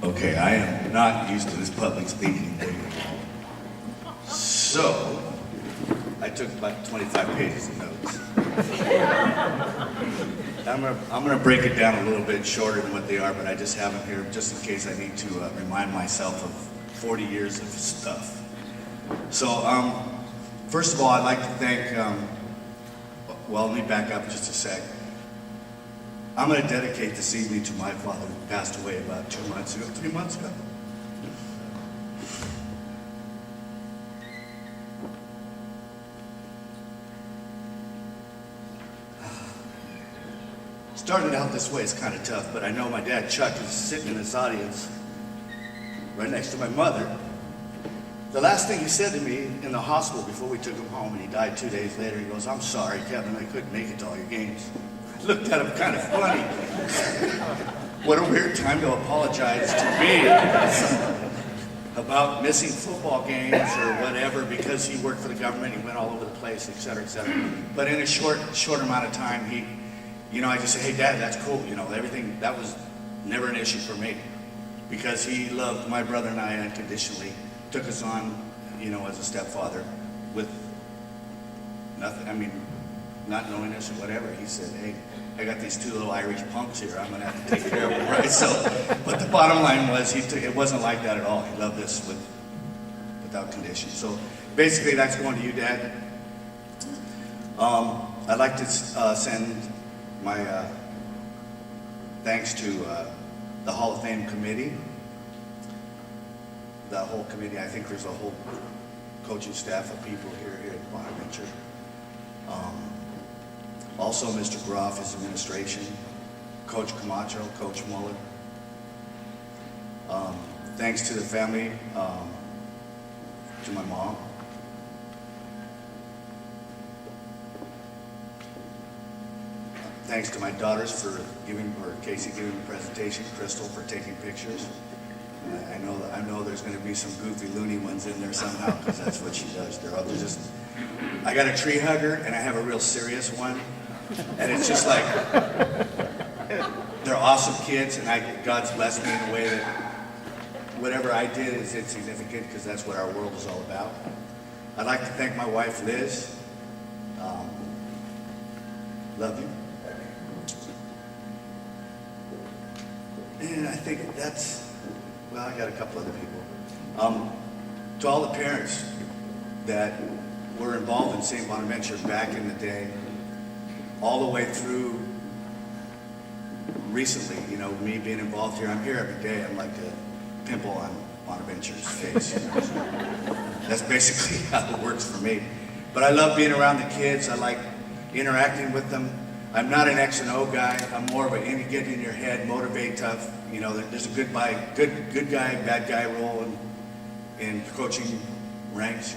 Okay, I am not used to this public speaking thing. So, I took about 25 pages of notes. I'm gonna break it down a little bit shorter than what they are, but I just have them here just in case I need to remind myself of 40 years of stuff. So, first of all, I'd like to thank, well, let me back up just a sec. I'm going to dedicate this evening to my father who passed away about 3 months ago. Started out this way, it's kind of tough, but I know my dad, Chuck, is sitting in this audience right next to my mother. The last thing he said to me in the hospital before we took him home, and he died 2 days later, he goes, "I'm sorry, Kevin, I couldn't make it to all your games." I looked at him kind of funny. What a weird time to apologize to me about missing football games or whatever because he worked for the government, he went all over the place, et cetera, et cetera. But in a short amount of time, I just said, "Hey, Dad, that's cool. Everything, that was never an issue for me." Because he loved my brother and I unconditionally, took us on, as a stepfather with nothing, not knowing us or whatever. He said, "Hey, I got these two little Irish punks here. I'm going to have to take care of them," right? So, but the bottom line was, it wasn't like that at all. He loved us without condition. So basically, that's going to you, Dad. I'd like to send my thanks to the Hall of Fame committee. The whole committee, I think there's a whole coaching staff of people here at Bonaventure. Also, Mr. Groff, his administration, Coach Camacho, Coach Muller. Thanks to the family, to my mom. Thanks to my daughters for Casey giving the presentation, Crystal for taking pictures. I know there's going to be some goofy, loony ones in there somehow because that's what she does. I got a tree hugger and I have a real serious one, and it's just like they're awesome kids, and God's blessed me in a way that whatever I did is insignificant because that's what our world is all about. I'd like to thank my wife, Liz. Love you. And I think I got a couple other people. To all the parents that were involved in St. Bonaventure back in the day, all the way through recently, me being involved here, I'm here every day. I'm like a pimple on Bonaventure's face. That's basically how it works for me. But I love being around the kids. I like interacting with them. I'm not an X and O guy. I'm more of a get in your head, motivate, tough. There's a good guy, bad guy role in coaching ranks.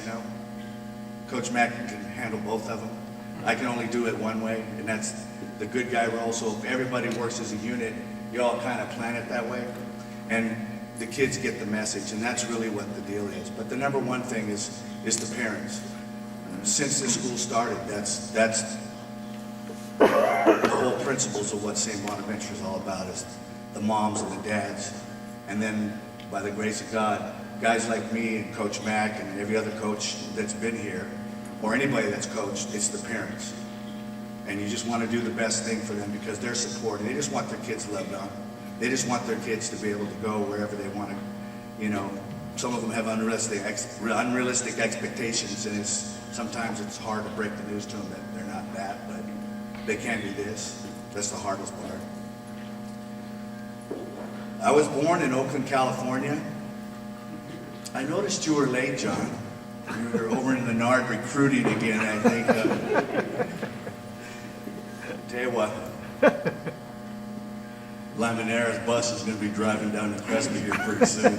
Coach Mack can handle both of them. I can only do it one way, and that's the good guy role. So if everybody works as a unit, you all kind of plan it that way, and the kids get the message, and that's really what the deal is. But the number one thing is the parents. Since this school started, that's the whole principles of what St. Bonaventure is all about, is the moms and the dads. And then, by the grace of God, guys like me and Coach Mack and every other coach that's been here, or anybody that's coached, it's the parents. And you just want to do the best thing for them because they're supported. They just want their kids loved on. They just want their kids to be able to go wherever they want to. Some of them have unrealistic expectations, and sometimes it's hard to break the news to them that they're not that, but they can be this. That's the hardest part. I was born in Oakland, California. I noticed you were late, John. You were over in the NARD recruiting again, I think. Tell you what, Laminera's bus is going to be driving down to Crespi here pretty soon.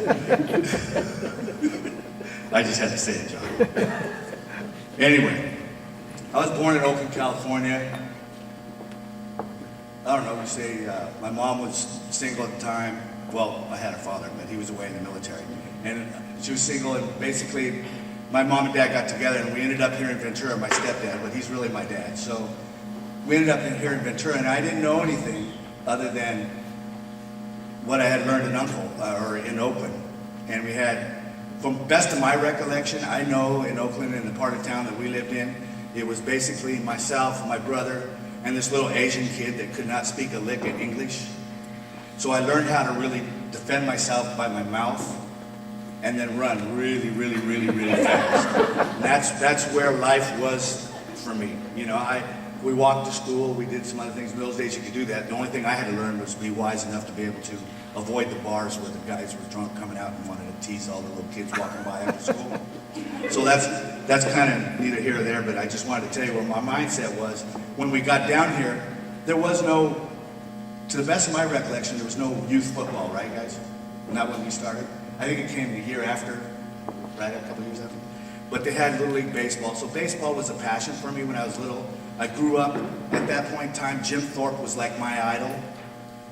I just had to say it, John. Anyway, I was born in Oakland, California. I don't know, we say my mom was single at the time. Well, I had a father, but he was away in the military. And she was single, and basically my mom and dad got together, and we ended up here in Ventura, my stepdad, but he's really my dad. So we ended up here in Ventura, and I didn't know anything other than what I had learned in or in Oakland. And we had, from best of my recollection, I know in Oakland, in the part of town that we lived in, it was basically myself, my brother, and this little Asian kid that could not speak a lick of English. So I learned how to really defend myself by my mouth and then run really, really, really, really fast. And that's where life was for me. You know, we walked to school, we did some other things. In those days you could do that. The only thing I had to learn was to be wise enough to be able to avoid the bars where the guys were drunk coming out and wanted to tease all the little kids walking by after school. So that's kind of neither here or there, but I just wanted to tell you what my mindset was. When we got down here, there was no, to the best of my recollection, there was no youth football, right guys? Not when we started. I think it came the year after, right, a couple years after. But they had Little League Baseball, so baseball was a passion for me when I was little. I grew up, at that point in time, Jim Thorpe was like my idol.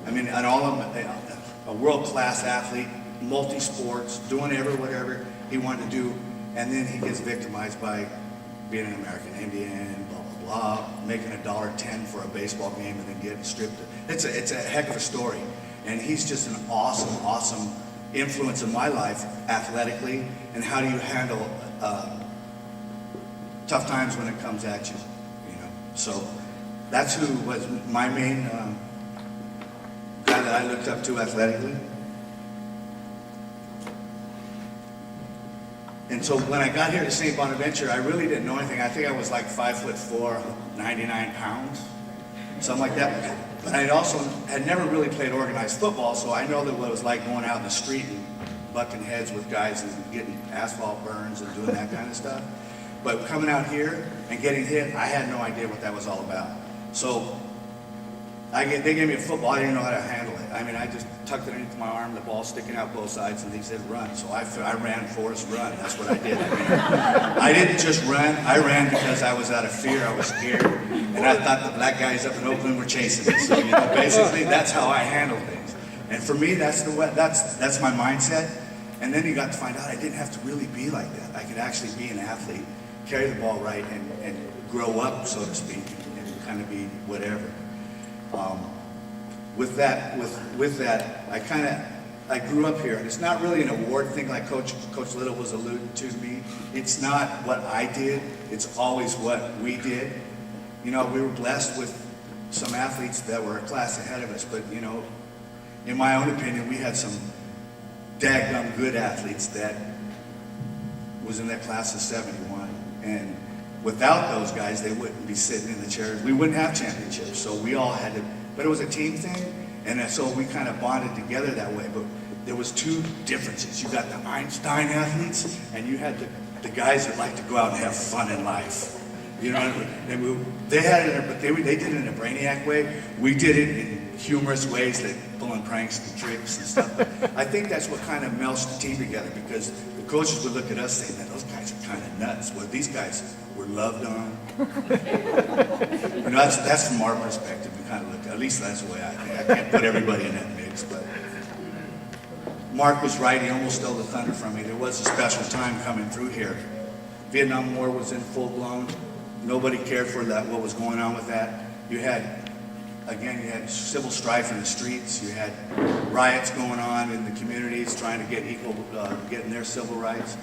I mean, and all of them, a world-class athlete, multi-sports, doing whatever he wanted to do, and then he gets victimized by being an American Indian, blah, blah, blah, making $1.10 for a baseball game and then getting stripped. It's a heck of a story. And he's just an awesome, awesome influence in my life, athletically, and how do you handle tough times when it comes at you, you know. So that's who was my main guy that I looked up to athletically. And so when I got here to St. Bonaventure, I really didn't know anything. I think I was like 5'4", 99 pounds, something like that. But I also had never really played organized football, so I know that what it was like going out in the street and bucking heads with guys and getting asphalt burns and doing that kind of stuff. But coming out here and getting hit, I had no idea what that was all about. So they gave me a football, I didn't know how to handle it. I mean, I just tucked it into my arm, the ball sticking out both sides, and he said run. So I ran Forrest Run, that's what I did. I mean, I didn't just run, I ran because I was out of fear, I was scared, and I thought the black guys up in Oakland were chasing me. So, you know, basically that's how I handle things. And for me, that's my mindset. And then you got to find out I didn't have to really be like that. I could actually be an athlete, carry the ball right, and grow up, so to speak, and kind of be whatever. With that, I grew up here, and it's not really an award thing like Coach Little was alluding to me. It's not what I did, it's always what we did. You know, we were blessed with some athletes that were a class ahead of us, but you know, in my own opinion, we had some daggum good athletes that was in that class of 71, and without those guys, they wouldn't be sitting in the chairs. We wouldn't have championships, so we all had to, but it was a team thing, and so we kind of bonded together that way. But there was two differences. You got the Einstein athletes, and you had the guys that like to go out and have fun in life. You know, they had it, but they did it in a brainiac way. We did it in humorous ways, like pulling pranks and tricks and stuff. I think that's what kind of melts the team together, because the coaches would look at us and say, man, those guys are kind of nuts. Well, these guys were loved on. You know, that's from our perspective. We kind of look, at least that's the way I think. I can't put everybody in that mix, but Mark was right. He almost stole the thunder from me. There was a special time coming through here. Vietnam War was in full blown. Nobody cared for that, what was going on with that. You had civil strife in the streets. You had riots going on in the communities trying to get getting their civil rights.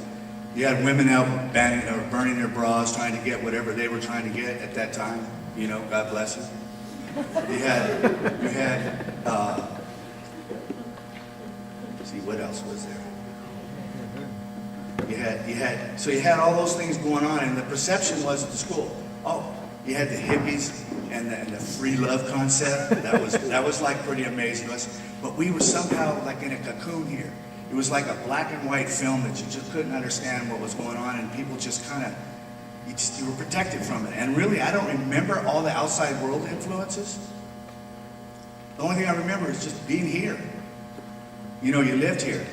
You had women out banning or burning their bras trying to get whatever they were trying to get at that time. You know, God bless them. You had see, what else was there? You had all those things going on, and the perception was at the school, oh, you had the hippies and the free love concept. That was like pretty amazing to us. But we were somehow like in a cocoon here. It was like a black and white film that you just couldn't understand what was going on, and people just kind of, you were protected from it. And really, I don't remember all the outside world influences. The only thing I remember is just being here. You know, you lived here.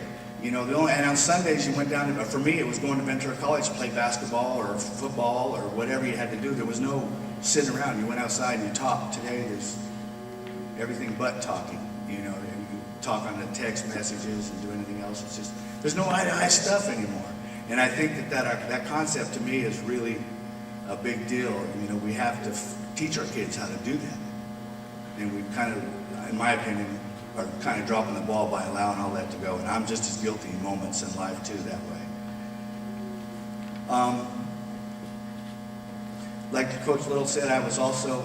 You know, and on Sundays you went down to, for me it was going to Ventura College to play basketball or football or whatever you had to do. There was no sitting around. You went outside and you talked. Today there's everything but talking. You know, and you talk on the text messages and do anything else. It's just, there's no eye-to-eye stuff anymore. And I think that concept to me is really a big deal. You know, we have to teach our kids how to do that. And we kind of, in my opinion, are kind of dropping the ball by allowing all that to go. And I'm just as guilty in moments in life too that way. Like Coach Little said, I was also,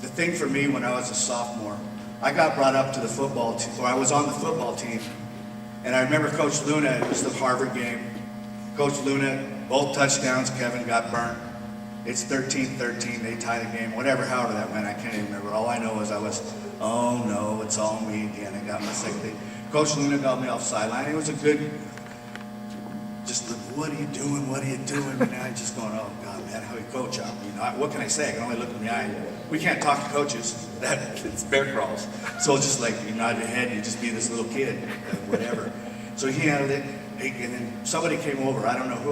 the thing for me when I was a sophomore, I got brought up to the football team, or I was on the football team, and I remember Coach Luna, it was the Harvard game. Coach Luna, both touchdowns, Kevin got burnt. It's 13-13, they tie the game, whatever, however that went, I can't even remember. All I know is I was, oh no, it's all me again. I got my second thing. Coach Luna got me off sideline. It was a good, just look, what are you doing? What are you doing? And I just going, oh God, man, how you coach up? You know, what can I say? I can only look in the eye. We can't talk to coaches. It's bear crawls. So it's just like you nod your head, you just be this little kid, whatever. So he handled it, and then somebody came over. I don't know who.